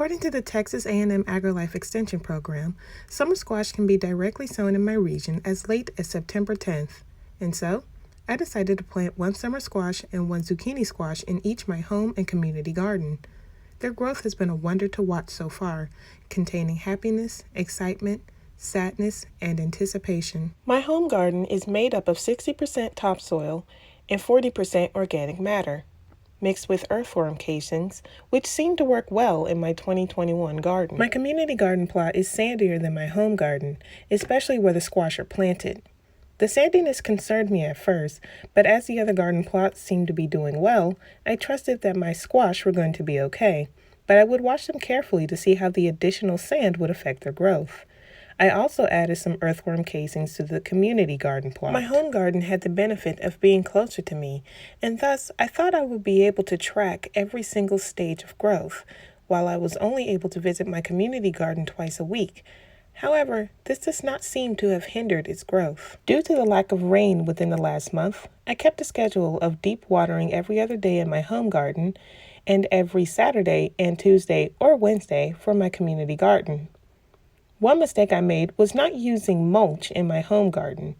According to the Texas A&M AgriLife Extension Program, summer squash can be directly sown in my region as late as September 10th. And so, I decided to plant one summer squash and one zucchini squash in each my home and community garden. Their growth has been a wonder to watch so far, containing happiness, excitement, sadness, and anticipation. My home garden is made up of 60% topsoil and 40% organic matter, mixed with earthworm casings, which seem to work well in my 2021 garden. My community garden plot is sandier than my home garden, especially where the squash are planted. The sandiness concerned me at first, but as the other garden plots seemed to be doing well, I trusted that my squash were going to be okay, but I would watch them carefully to see how the additional sand would affect their growth. I also added some earthworm casings to the community garden plot. My home garden had the benefit of being closer to me, and thus I thought I would be able to track every single stage of growth, while I was only able to visit my community garden twice a week. However, this does not seem to have hindered its growth. Due to the lack of rain within the last month, I kept a schedule of deep watering every other day in my home garden and every Saturday and Tuesday or Wednesday for my community garden. One mistake I made was not using mulch in my home garden.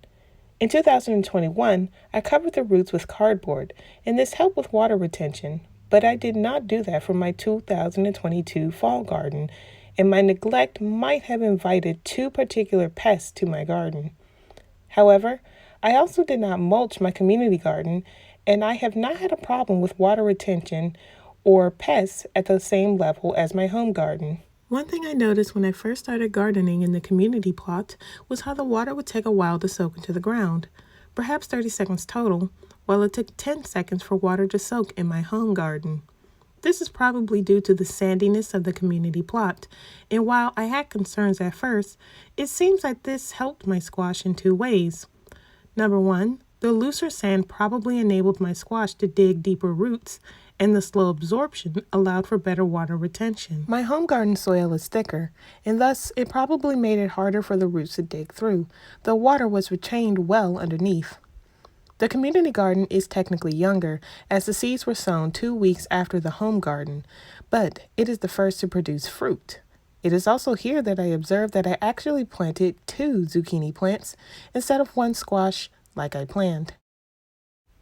In 2021, I covered the roots with cardboard, and this helped with water retention, but I did not do that for my 2022 fall garden, and my neglect might have invited two particular pests to my garden. However, I also did not mulch my community garden, and I have not had a problem with water retention or pests at the same level as my home garden. One thing I noticed when I first started gardening in the community plot was how the water would take a while to soak into the ground, perhaps 30 seconds total, while it took 10 seconds for water to soak in my home garden. This is probably due to the sandiness of the community plot, and while I had concerns at first, it seems like this helped my squash in two ways. Number one, the looser sand probably enabled my squash to dig deeper roots, and the slow absorption allowed for better water retention. My home garden soil is thicker, and thus it probably made it harder for the roots to dig through, though water was retained well underneath. The community garden is technically younger, as the seeds were sown 2 weeks after the home garden, but it is the first to produce fruit. It is also here that I observed that I actually planted 2 zucchini plants instead of 1 squash like I planned.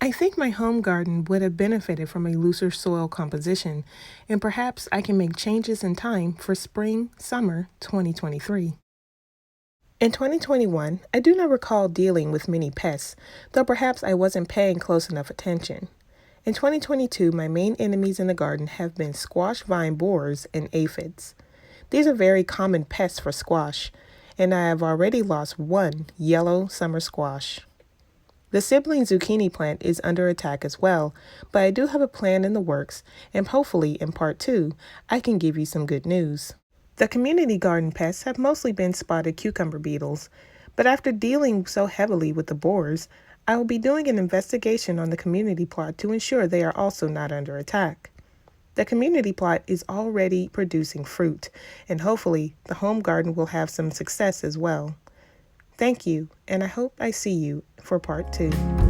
I think my home garden would have benefited from a looser soil composition, and perhaps I can make changes in time for spring/summer 2023. In 2021, I do not recall dealing with many pests, though perhaps I wasn't paying close enough attention. In 2022, my main enemies in the garden have been squash vine borers and aphids. These are very common pests for squash, and I have already lost 1 yellow summer squash. The sibling zucchini plant is under attack as well, but I do have a plan in the works, and hopefully in part 2, I can give you some good news. The community garden pests have mostly been spotted cucumber beetles, but after dealing so heavily with the borers, I will be doing an investigation on the community plot to ensure they are also not under attack. The community plot is already producing fruit, and hopefully the home garden will have some success as well. Thank you, and I hope I see you for part 2.